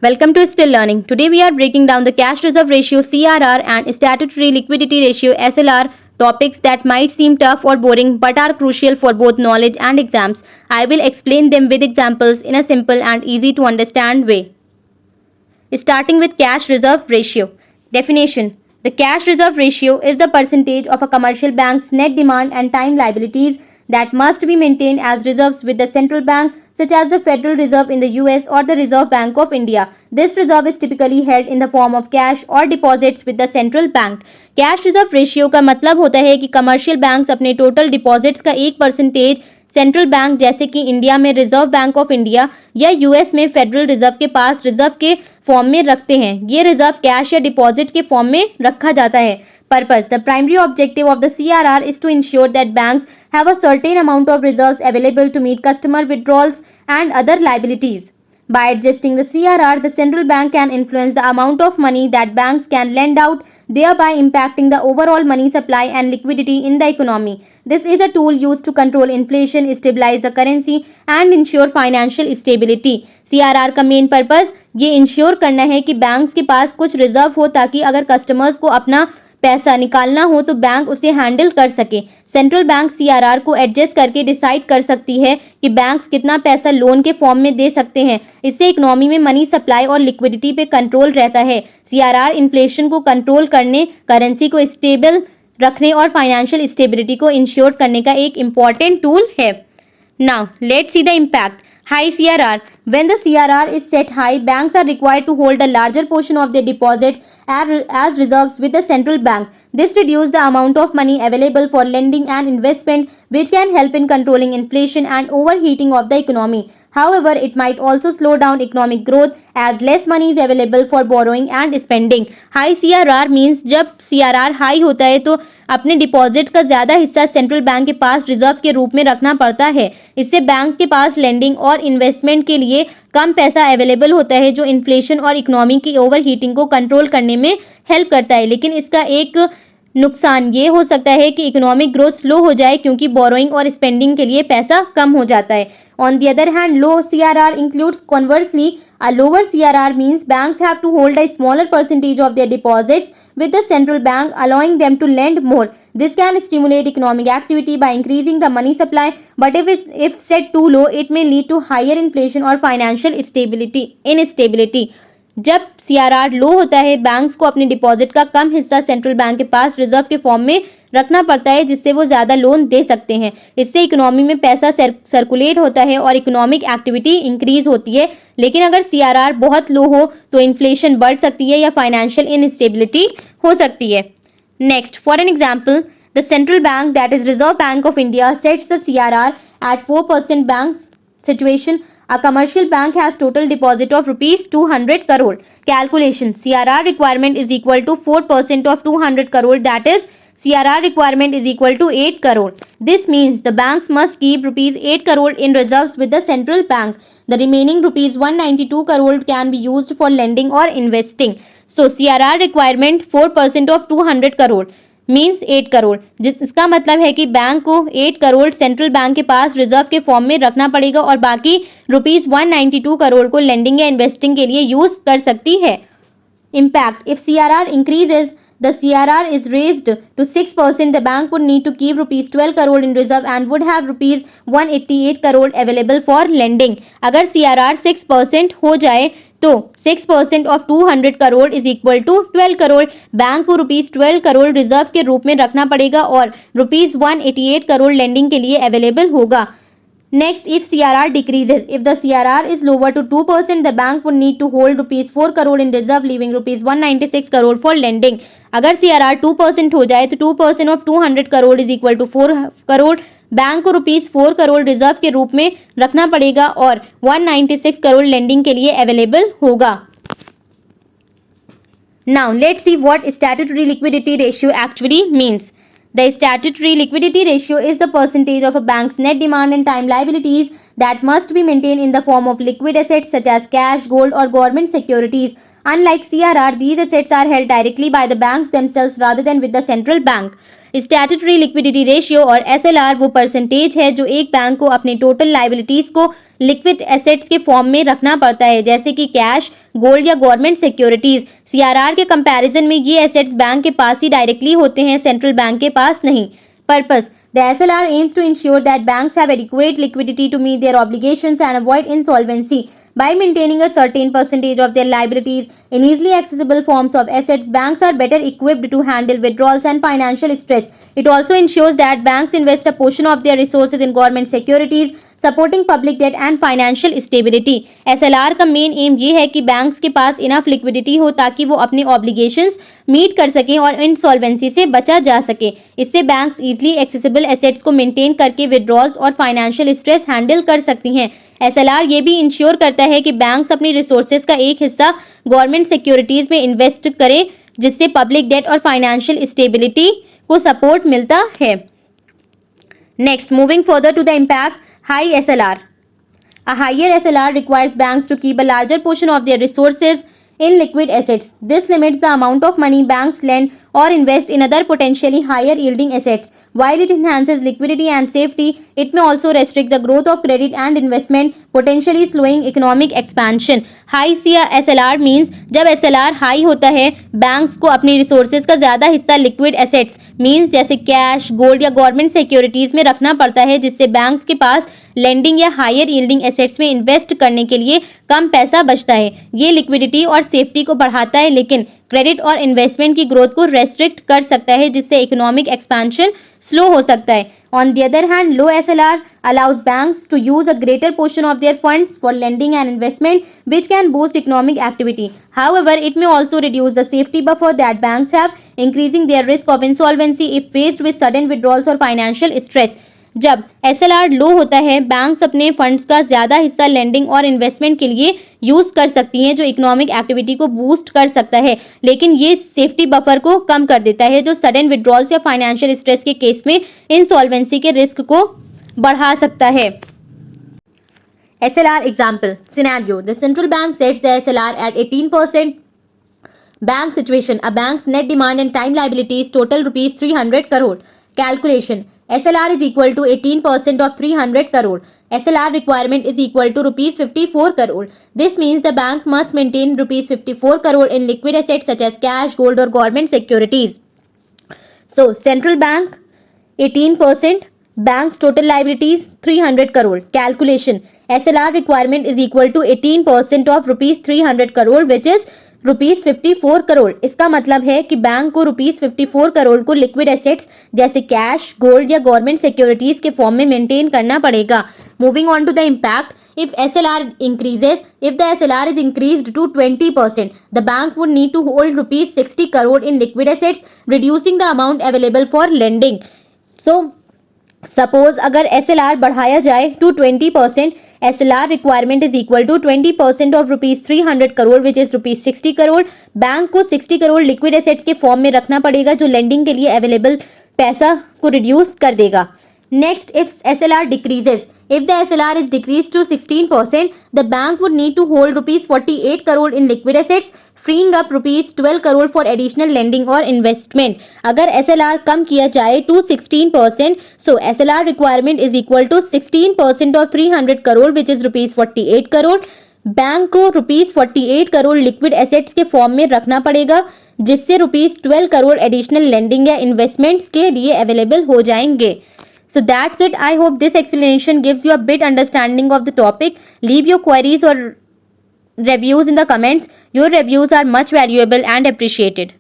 Welcome to Still Learning. Today we are breaking down the cash reserve ratio CRR and statutory liquidity ratio SLR, topics that might seem tough or boring but are crucial for both knowledge and exams. I will explain them with examples in a simple and easy to understand way. Starting with cash reserve ratio. Definition. The cash reserve ratio is the percentage of a commercial bank's net demand and time liabilities that must be maintained as reserves with the central bank, such as the Federal Reserve in the US or the Reserve Bank of India. This reserve is typically held in the form of cash or deposits with the central bank. Cash reserve ratio का मतलब होता है कि commercial banks अपने total deposits का 1% central bank जैसे कि India में रिजर्व बैंक ऑफ इंडिया या यूएस में फेडरल रिजर्व के पास रिजर्व के फॉर्म में रखते हैं। ये रिजर्व कैश या डिपॉजिट के फॉर्म में रखा जाता है। Purpose. The primary objective of the CRR is to ensure that banks have a certain amount of reserves available to meet customer withdrawals and other liabilities. By adjusting the CRR, the central bank can influence the amount of money that banks can lend out, thereby impacting the overall money supply and liquidity in the economy. This is a tool used to control inflation, stabilize the currency and ensure financial stability. CRR का main purpose ये ensure करना है कि banks के पास कुछ reserve हो ताकि अगर कस्टमर्स को अपना पैसा निकालना हो तो बैंक उसे हैंडल कर सके। सेंट्रल बैंक सीआरआर को एडजस्ट करके डिसाइड कर सकती है कि बैंक्स कितना पैसा लोन के फॉर्म में दे सकते हैं। इससे इकोनॉमी में मनी सप्लाई और लिक्विडिटी पे कंट्रोल रहता है। सीआरआर इन्फ्लेशन को कंट्रोल करने, करेंसी को स्टेबल रखने और फाइनेंशियल स्टेबिलिटी को इंश्योर करने का एक इम्पॉर्टेंट टूल है। Now let's see the impact. High CRR. When the CRR is set high, banks are required to hold a larger portion of their deposits as reserves with the central bank. This reduces the amount of money available for lending and investment, which can help in controlling inflation and overheating of the economy. However, it might also slow down economic growth as less money is available for borrowing and spending. High CRR means जब CRR high होता है तो अपने deposit का ज़्यादा हिस्सा central bank के पास reserve के रूप में रखना पड़ता है। इससे बैंक्स के पास लेंडिंग और इन्वेस्टमेंट के लिए कम पैसा अवेलेबल होता है जो इन्फ्लेशन और इकोनॉमी की ओवर हीटिंग को कंट्रोल करने में हेल्प करता है। लेकिन इसका एक नुकसान ये हो सकता है कि इकोनॉमिक ग्रोथ स्लो हो जाए क्योंकि बोरोइंग और स्पेंडिंग के लिए पैसा कम हो जाता है। On the other hand, low CRR includes conversely a lower CRR means banks have to hold a smaller percentage of their deposits with the central bank, allowing them to lend more. This can stimulate economic activity by increasing the money supply, but if set too low, it may lead to higher inflation or financial instability. जब CRR लो होता है, banks को अपने deposit का कम हिस्सा central bank के पास reserve के form में रखना पड़ता है जिससे वो ज़्यादा लोन दे सकते हैं। इससे इकोनॉमी में पैसा सर्कुलेट होता है और इकोनॉमिक एक्टिविटी इंक्रीज होती है। लेकिन अगर CRR बहुत लो हो तो इन्फ्लेशन बढ़ सकती है या फाइनेंशियल इनस्टेबिलिटी हो सकती है। Next, for an example, the central bank that is reserve bank of India sets the CRR at 4% bank situation. A commercial bank has total deposit of rupees 200 crore. Calculation. CRR requirement is equal to 4% of 200 crore, that is CRR requirement is equal to 8 crore. This means the banks must keep rupees 8 crore in reserves with the central bank. The remaining rupees 192 crore can be used for lending or investing. So CRR requirement 4% of 200 crore means 8 crore, जिसका मतलब है कि bank को 8 crore central bank के पास reserve के form में रखना पड़ेगा और बाकी रुपीज़ 192 करोड़ को लेंडिंग या इन्वेस्टिंग के लिए यूज कर सकती है। Impact. If CRR increases the CRR is raised to 6%, the bank would need to keep rupees 12 crore in reserve and would have rupees 188 crore available for lending. अगर CRR 6% हो जाए तो 6% of 200 crore is equal to 12 crore. Bank को rupees 12 crore reserve के रूप में रखना पड़ेगा और रुपीज़ 188 करोड़ लेंडिंग के लिए अवेलेबल होगा। Next, if CRR decreases, if the CRR is lower to 2%, the bank would need to hold rupees 4 crore in reserve, leaving rupees 196 crore for lending. अगर CRR 2% हो जाए तो 2% of 200 crore is equal to 4 crore. Bank को rupees 4 crore reserve के रूप में रखना पड़ेगा और 196 करोड़ लेंडिंग के लिए अवेलेबल होगा। Now, let's see what statutory liquidity ratio actually means. The statutory liquidity ratio is the percentage of a bank's net demand and time liabilities that must be maintained in the form of liquid assets such as cash, gold, or government securities. Unlike CRR, these assets are held directly by the banks themselves rather than with the central bank. Statutory liquidity ratio और SLR वो percentage है जो एक bank को अपने total liabilities को liquid assets के form में रखना पड़ता है, जैसे कि कैश, गोल्ड या गवर्नमेंट सिक्योरिटीज। सीआरआर के कंपैरिजन में ये एसेट्स बैंक के पास ही डायरेक्टली होते हैं, सेंट्रल बैंक के पास नहीं। Purpose: The SLR aims to ensure that banks have adequate liquidity to meet their obligations and avoid insolvency. By maintaining a certain percentage of their liabilities in easily accessible forms of assets, banks are better equipped to handle withdrawals and financial stress. It also ensures that banks invest a portion of their resources in government securities, supporting public debt and financial stability. SLR का main M ये है कि banks के पास enough liquidity हो ताकि वो अपने obligations meet कर सकें और इंसॉल्वेंसी से बचा जा सके। इससे बैंक्स इजीली एक्सेसिबल एसेट्स को मेंटेन करके विड्रॉल्स और फाइनेंशियल स्ट्रेस हैंडल कर सकती हैं। एसएलआर ये भी इंश्योर करता है कि बैंक्स अपनी रिसोर्सेज का एक हिस्सा गवर्नमेंट सिक्योरिटीज में इन्वेस्ट करें, जिससे पब्लिक डेट और फाइनेंशियल स्टेबिलिटी को सपोर्ट मिलता है। Next, moving further to the impact, high SLR. A higher SLR requires banks to keep a larger portion of their resources in liquid assets. This limits the amount of money banks lend or invest in other potentially higher yielding assets. While it enhances liquidity and safety, it may also restrict the growth of credit and investment, potentially slowing economic expansion. High SLR means जब SLR high होता है, banks को अपनी resources का ज़्यादा हिस्सा liquid assets means जैसे cash, gold या गवर्नमेंट सिक्योरिटीज़ में रखना पड़ता है, जिससे बैंक्स के पास लेंडिंग या हायर यील्डिंग एसेट्स में इन्वेस्ट करने के लिए कम पैसा बचता है। ये लिक्विडिटी और सेफ्टी को बढ़ाता है, लेकिन क्रेडिट और इन्वेस्टमेंट की ग्रोथ को रेस्ट्रिक्ट कर सकता है, जिससे इकोनॉमिक एक्सपेंशन स्लो हो सकता है। On the other hand, low SLR allows banks to use a greater portion of their funds for lending and investment, which can boost economic activity. However, it may also reduce the safety buffer that banks have, increasing their risk of insolvency if faced with sudden withdrawals or financial stress. जब SLR लो होता है, banks अपने funds का ज़्यादा हिस्सा lending और investment के लिए यूज़ कर सकती हैं, जो इकोनॉमिक एक्टिविटी को बूस्ट कर सकता है, लेकिन ये सेफ्टी बफर को कम कर देता है, जो सडन विड्रॉल्स या फाइनेंशियल स्ट्रेस के केस में इंसॉल्वेंसी के रिस्क को बढ़ा सकता है। SLR example scenario: The central bank sets the SLR at 18%. Bank situation: A bank's net demand and time liabilities total rupees 300 crore. Calculation: SLR is equal to 18% of 300 crore. SLR requirement is equal to rupees 54 crore. This means the bank must maintain rupees 54 crore in liquid assets such as cash, gold or government securities. So central bank 18%. Bank's total liabilities 300 crore. Calculation: SLR requirement is equal to 18% of rupees 300 crore, which is rupees 54 crore. इसका मतलब है कि bank को rupees 54 crore को liquid assets जैसे cash, gold या government securities के form में मेंटेन करना पड़ेगा। Moving on to the impact, if the SLR is increased to 20%, the bank would need to hold rupees 60 crore in liquid assets, reducing the amount available for lending. So suppose अगर SLR बढ़ाया जाए to 20%, SLR requirement is equal to 20% of rupees 300 crore which is rupees 60 crore. Bank को 60 crore liquid assets के form में रखना पड़ेगा, जो lending के लिए अवेलेबल पैसा को रिड्यूस कर देगा। Next, if SLR decreases, if the SLR is decreased to 16%, the bank would need to hold rupees 48 crore in liquid assets, freeing up rupees 12 crore for additional lending or investment. अगर SLR कम किया जाए to 16%, so SLR requirement is equal to 16% of 300 crore which is rupees 48 crore. Bank को rupees 48 crore liquid assets के form में रखना पड़ेगा, जिससे rupees 12 crore additional lending या इन्वेस्टमेंट्स के लिए अवेलेबल हो जाएंगे। So that's it. I hope this explanation gives you a bit understanding of the topic. Leave your queries or reviews in the comments. Your reviews are much valuable and appreciated.